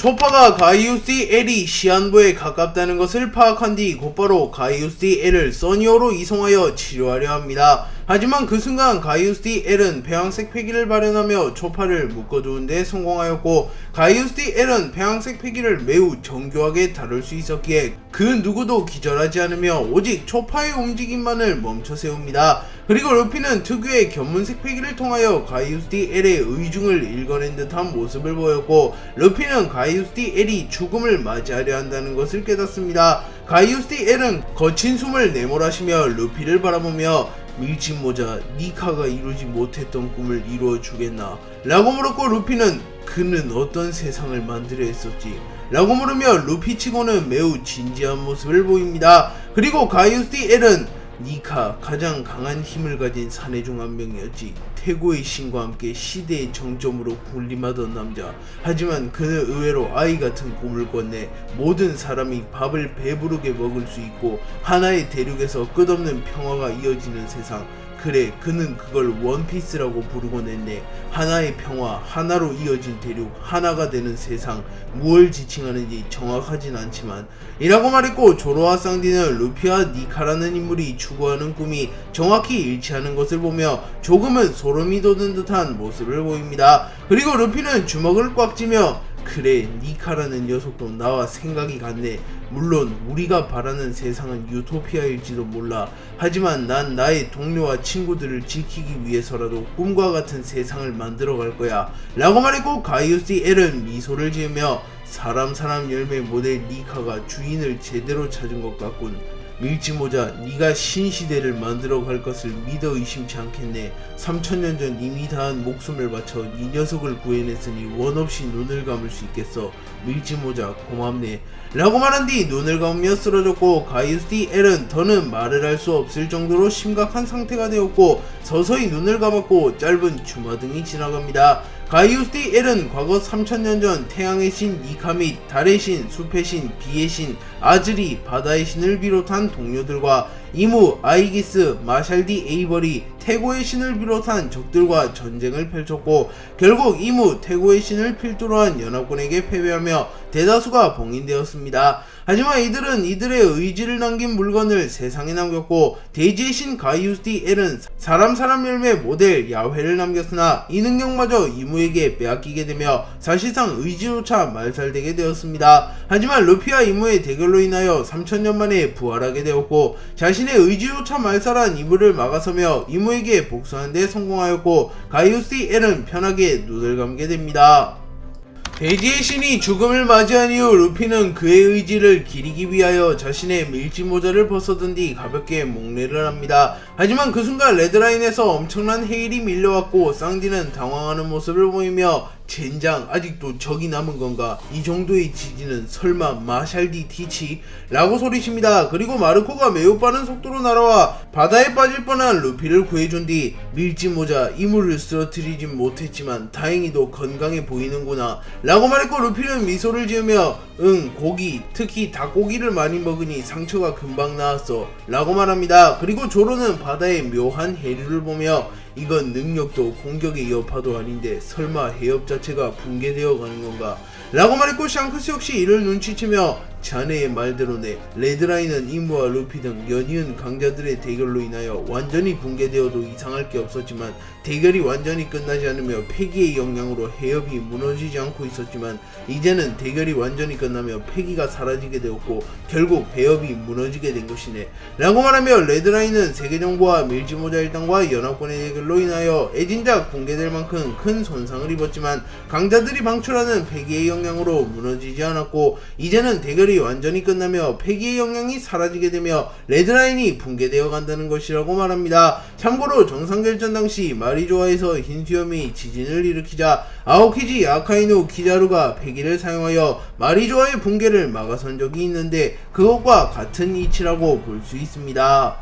초파가 가이우스 L이 시한부에 가깝다는 것을 파악한 뒤 곧바로 가이우스 L을 써니어로 이송하여 치료하려 합니다. 하지만 그 순간 가이우스 L은 폐왕색 패기를 발현하며 초파를 묶어두는 데 성공하였고, 가이우스 L은 폐왕색 패기를 매우 정교하게 다룰 수 있었기에 그 누구도 기절하지 않으며 오직 초파의 움직임만을 멈춰 세웁니다. 그리고 루피는 특유의 견문색 패기를 통하여 가이우스 L의 의중을 읽어낸 듯한 모습을 보였고, 루피는 가이우스 L이 죽음을 맞이하려 한다는 것을 깨닫습니다. 가이우스 L은 거친 숨을 내몰아쉬며 루피를 바라보며 밀짚모자, 니카가 이루지 못했던 꿈을 이루어주겠나? 라고 물었고, 루피는 그는 어떤 세상을 만들려 했었지? 라고 물으며 루피치고는 매우 진지한 모습을 보입니다. 그리고 가이우스 L은 니카, 가장 강한 힘을 가진 사내 중 한 명이었지. 태고의 신과 함께 시대의 정점으로 군림하던 남자. 하지만 그는 의외로 아이 같은 꿈을 꿨네. 모든 사람이 밥을 배부르게 먹을 수 있고 하나의 대륙에서 끝없는 평화가 이어지는 세상. 그래, 그는 그걸 원피스라고 부르곤 했네. 하나의 평화, 하나로 이어진 대륙, 하나가 되는 세상. 무엇을 지칭하는지 정확하진 않지만 이라고 말했고, 조로와 쌍디는 루피와 니카라는 인물이 추구하는 꿈이 정확히 일치하는 것을 보며 조금은 소름이 돋는 듯한 모습을 보입니다. 그리고 루피는 주먹을 꽉 쥐며 그래, 니카라는 녀석도 나와 생각이 같네. 물론 우리가 바라는 세상은 유토피아일지도 몰라. 하지만 난 나의 동료와 친구들을 지키기 위해서라도 꿈과 같은 세상을 만들어갈 거야 라고 말했고, 가이우스 L은 미소를 지으며 사람 열매 모델 니카가 주인을 제대로 찾은 것 같군. 밀짚모자, 네가 신시대를 만들어갈 것을 믿어 의심치 않겠네. 3000년 전 이미 다한 목숨을 바쳐 네 녀석을 구해냈으니 원없이 눈을 감을 수 있겠어. 밀짚모자 고맙네 라고 말한 뒤 눈을 감으며 쓰러졌고, 가이우스 L은 더는 말을 할 수 없을 정도로 심각한 상태가 되었고 서서히 눈을 감았고 짧은 주마등이 지나갑니다. 가이우스 L은 과거 3000년 전 태양의 신 니카 및 달의 신, 숲의 신, 비의 신, 아즈리, 바다의 신을 비롯한 동료들과 이무, 아이기스, 마샬디 에이버리, 태고의 신을 비롯한 적들과 전쟁을 펼쳤고, 결국 이무, 태고의 신을 필두로 한 연합군에게 패배하며 대다수가 봉인되었습니다. 하지만 이들은 이들의 의지를 남긴 물건을 세상에 남겼고, 대지의 신 가이우스 L은 사람 열매 모델 야훼를 남겼으나 이 능력마저 이무에게 빼앗기게 되며 사실상 의지조차 말살되게 되었습니다. 하지만 루피와 이무의 대결로 인하여 3000년 만에 부활하게 되었고, 자신의 의지조차 말살한 이무를 막아서며 이무에게 복수하는 데 성공하였고, 가이우스 L은 편하게 눈을 감게 됩니다. 대지의 신이 죽음을 맞이한 이후 루피는 그의 의지를 기리기 위하여 자신의 밀짚모자를 벗어든 뒤 가볍게 목례를 합니다. 하지만 그 순간 레드라인에서 엄청난 헤일이 밀려왔고, 쌍디는 당황하는 모습을 보이며 젠장, 아직도 적이 남은 건가? 이 정도의 지진은 설마 마샬디 티치? 라고 소리칩니다. 그리고 마르코가 매우 빠른 속도로 날아와 바다에 빠질 뻔한 루피를 구해준 뒤 밀짚모자, 이물을 쓰러뜨리진 못했지만 다행히도 건강해 보이는구나 라고 말했고, 루피는 미소를 지으며 응, 고기, 특히 닭고기를 많이 먹으니 상처가 금방 나았어 라고 말합니다. 그리고 조로는 바다의 묘한 해류를 보며 이건 능력도 공격의 여파도 아닌데 설마 해협 자체가 붕괴되어 가는 건가? 라고 말했고, 샹크스 역시 이를 눈치채며 자네의 말대로네. 레드라인은 이무와 루피 등 연이은 강자들의 대결로 인하여 완전히 붕괴되어도 이상할 게 없었지만 대결이 완전히 끝나지 않으며 폐기의 영향으로 해협이 무너지지 않고 있었지만 이제는 대결이 완전히 끝나며 폐기가 사라지게 되었고 결국 해협이 무너지게 된 것이네 라고 말하며, 레드라인은 세계정부와 밀짚모자 일당과 연합군의 대결로 인하여 애진작 붕괴될 만큼 큰 손상을 입었지만 강자들이 방출하는 폐기의 영향으로 무너지지 않았고, 이제는 대결이 완전히 끝나며 폐기의 영향이 사라지게 되며 레드라인이 붕괴되어 간다는 것이라고 말합니다. 참고로 정상결전 당시 마리조아에서 흰수염이 지진을 일으키자 아오키지 아카이누 키자루가 폐기를 사용하여 마리조아의 붕괴를 막아선 적이 있는데 그것과 같은 이치라고 볼 수 있습니다.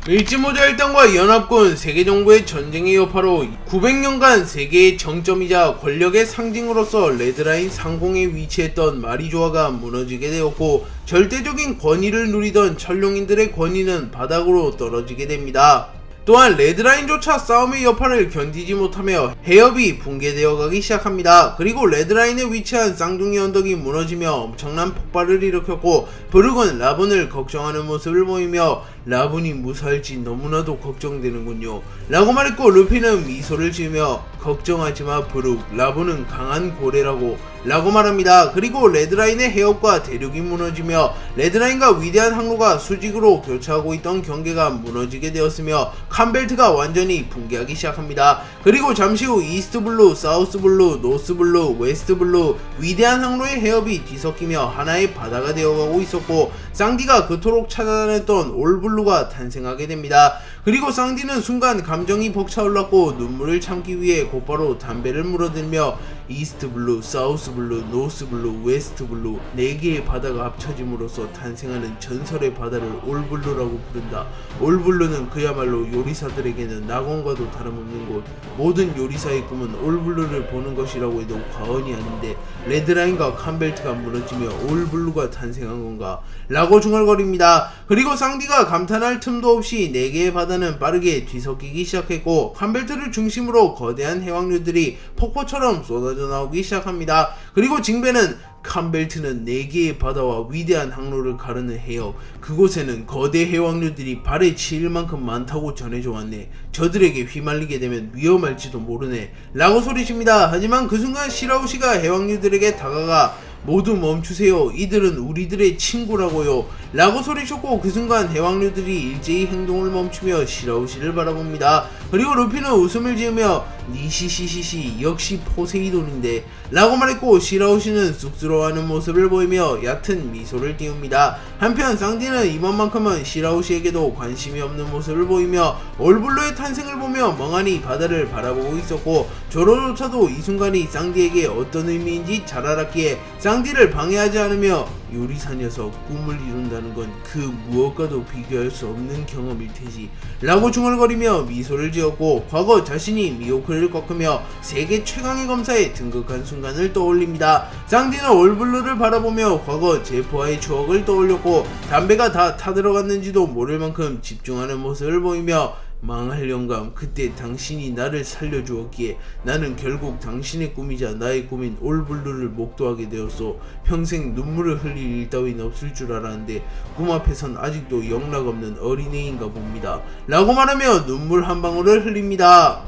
밀짚모자 일당과 연합군, 세계정부의 전쟁의 여파로 900년간 세계의 정점이자 권력의 상징으로서 레드라인 상공에 위치했던 마리조아가 무너지게 되었고, 절대적인 권위를 누리던 천룡인들의 권위는 바닥으로 떨어지게 됩니다. 또한 레드라인조차 싸움의 여파를 견디지 못하며 해협이 붕괴되어 가기 시작합니다. 그리고 레드라인에 위치한 쌍둥이 언덕이 무너지며 엄청난 폭발을 일으켰고 브룩은 라본을 걱정하는 모습을 보이며 라본이 무사할지 너무나도 걱정되는군요 라고 말했고, 루피는 미소를 지으며 걱정하지마 브룩, 라본은 강한 고래라고 라고 말합니다. 그리고 레드라인의 해협과 대륙이 무너지며 레드라인과 위대한 항로가 수직으로 교차하고 있던 경계가 무너지게 되었으며 칸벨트가 완전히 붕괴하기 시작합니다. 그리고 잠시 후 이스트블루, 사우스블루, 노스블루, 웨스트블루 위대한 항로의 해협이 뒤섞이며 하나의 바다가 되어가고 있었고, 쌍디가 그토록 찾아다녔던 올블루가 탄생하게 됩니다. 그리고 쌍디는 순간 감정이 벅차올랐고 눈물을 참기 위해 곧바로 담배를 물어들며 이스트블루, 사우스블루, 노스블루, 웨스트블루 4개의 바다가 합쳐짐으로써 탄생하는 전설의 바다를 올블루라고 부른다. 올블루는 그야말로 요리사들에게는 낙원과도 다름없는 곳, 모든 요리사의 꿈은 올블루를 보는 것이라고 해도 과언이 아닌데 레드라인과 칸벨트가 무너지며 올블루가 탄생한 건가? 라고 중얼거립니다. 그리고 쌍디가 감탄할 틈도 없이 4개의 바다는 빠르게 뒤섞이기 시작했고 칸벨트를 중심으로 거대한 해왕류들이 폭포처럼 쏟아져 나오기 시작합니다. 그리고 징베는 칸벨트는 4개의 바다와 위대한 항로를 가르는 해협, 그곳에는 거대 해왕류들이 발에 치일 만큼 많다고 전해져 왔네. 저들에게 휘말리게 되면 위험할지도 모르네 라고 소리칩니다. 하지만 그 순간 시라우시가 해왕류들에게 다가가 모두 멈추세요. 이들은 우리들의 친구라고요 라고 소리쳤고, 그 순간 해왕류들이 일제히 행동을 멈추며 시라우시를 바라봅니다. 그리고 루피는 웃음을 지으며 니시시시시 역시 포세이돈인데 라고 말했고, 시라우시는 쑥스러워하는 모습을 보이며 얕은 미소를 띄웁니다. 한편 쌍디는 이번만큼은 시라우시에게도 관심이 없는 모습을 보이며 올블루의 탄생을 보며 멍하니 바다를 바라보고 있었고, 조로조차도 이 순간이 쌍디에게 어떤 의미인지 잘 알았기에 쌍디를 방해하지 않으며 요리사 녀석, 꿈을 이룬다는 건 그 무엇과도 비교할 수 없는 경험일 테지 라고 중얼거리며 미소를 지었고, 과거 자신이 미호크를 꺾으며 세계 최강의 검사에 등극한 순간을 떠올립니다. 쌍디는 올블루를 바라보며 과거 제프와의 추억을 떠올렸고 담배가 다 타들어갔는지도 모를 만큼 집중하는 모습을 보이며 망할 영감, 그때 당신이 나를 살려주었기에 나는 결국 당신의 꿈이자 나의 꿈인 올블루를 목도하게 되었소. 평생 눈물을 흘릴 일 따윈 없을 줄 알았는데 꿈 앞에선 아직도 영락없는 어린애인가 봅니다 라고 말하며 눈물 한 방울을 흘립니다.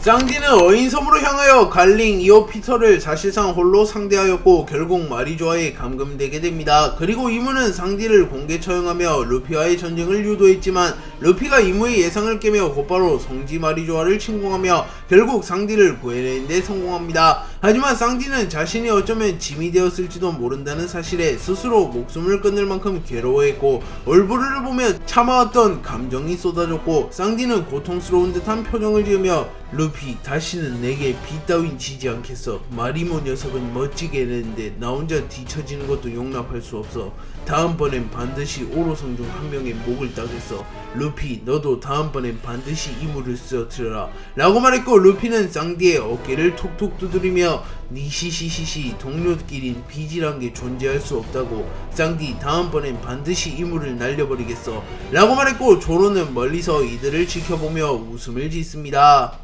쌍디는 어인섬으로 향하여 갈링, 이오 피터를 사실상 홀로 상대하였고 결국 마리조아에 감금되게 됩니다. 그리고 이무는 쌍디를 공개 처형하며 루피와의 전쟁을 유도했지만 루피가 이무의 예상을 깨며 곧바로 성지 마리조아를 침공하며 결국 쌍디를 구해내는 데 성공합니다. 하지만 쌍디는 자신이 어쩌면 짐이 되었을지도 모른다는 사실에 스스로 목숨을 끊을 만큼 괴로워했고 올브루를 보며 참아왔던 감정이 쏟아졌고 쌍디는 고통스러운 듯한 표정을 지으며 루피, 다시는 내게 비 따윈 지지 않겠어. 마리모 녀석은 멋지게 해냈는데 나 혼자 뒤처지는 것도 용납할 수 없어. 다음번엔 반드시 오로성 중 한 명의 목을 따겠어. 루피, 너도 다음번엔 반드시 이물을 쓰러뜨려라 라고 말했고 루피는 쌍디의 어깨를 톡톡 두드리며 니시시시시, 동료끼린 빚이란 게 존재할 수 없다고. 쌍디, 다음번엔 반드시 이물을 날려버리겠어 라고 말했고 조로는 멀리서 이들을 지켜보며 웃음을 짓습니다.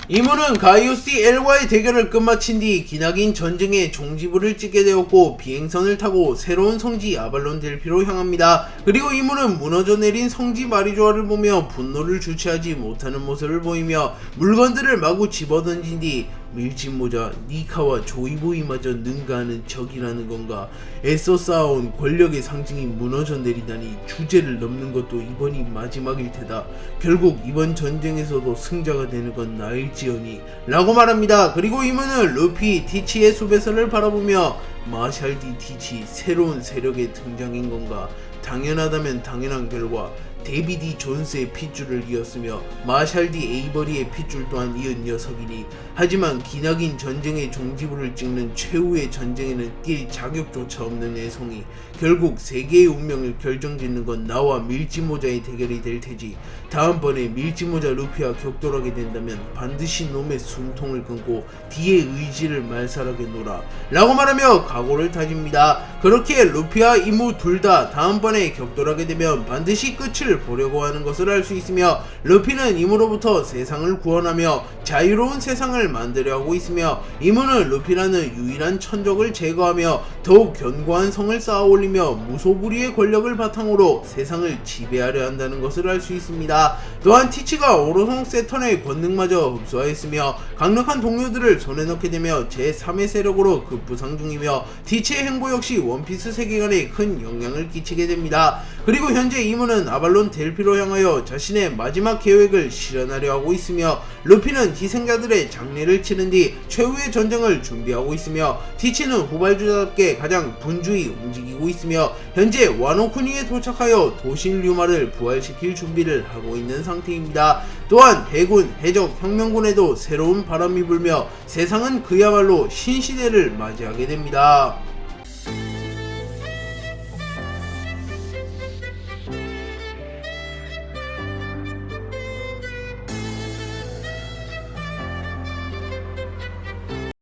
이무는 가이오스 L과의 대결을 끝마친 뒤 기나긴 전쟁에 종지부를 찍게 되었고 비행선을 타고 새로운 성지 아발론 델피로 향합니다. 그리고 이무는 무너져 내린 성지 마리조아를 보며 분노를 주체하지 못하는 모습을 보이며 물건들을 마구 집어던진 뒤 밀짚모자, 니카와 조이보이마저 능가하는 적이라는 건가. 애써 쌓아온 권력의 상징이 무너져 내리다니 주제를 넘는 것도 이번이 마지막일 테다. 결국 이번 전쟁에서도 승자가 되는 건 나일지언니 라고 말합니다. 그리고 이문은 루피, 티치의 수배선을 바라보며 마샬디 티치, 새로운 세력의 등장인 건가. 당연하다면 당연한 결과 데비디 존스의 핏줄을 이었으며 마샬디 에이버리의 핏줄 또한 이은 녀석이니, 하지만 기나긴 전쟁의 종지부를 찍는 최후의 전쟁에는 낄 자격조차 없는 애송이. 결국 세계의 운명을 결정짓는 건 나와 밀짚모자의 대결이 될 테지. 다음번에 밀짚모자 루피와 격돌하게 된다면 반드시 놈의 숨통을 끊고 뒤의 의지를 말살하게 놓라 라고 말하며 각오를 다집니다. 그렇게 루피와 이무 둘 다 다음번에 격돌하게 되면 반드시 끝을 행위를 보려고 하는 것을 알 수 있으며, 루피는 이무로부터 세상을 구원하며 자유로운 세상을 만들려 하고 있으며, 이무는 루피라는 유일한 천적을 제거하며 더욱 견고한 성을 쌓아 올리며 무소불위의 권력을 바탕으로 세상을 지배하려 한다는 것을 알 수 있습니다. 또한 티치가 오로송 세턴의 권능마저 흡수하였으며 강력한 동료들을 손에 넣게 되며 제3의 세력으로 급부상 중이며, 티치의 행보 역시 원피스 세계관에 큰 영향을 끼치게 됩니다. 그리고 현재 이무는 아발론 델피로 향하여 자신의 마지막 계획을 실현하려 하고 있으며, 루피는 희생자들의 장례를 치른 뒤 최후의 전쟁을 준비하고 있으며, 티치는 후발주자답게 가장 분주히 움직이고 있으며 현재 와노쿠니에 도착하여 도신 류마를 부활시킬 준비를 하고 있는 상태입니다. 또한 해군, 해적, 혁명군에도 새로운 바람이 불며 세상은 그야말로 신시대를 맞이하게 됩니다.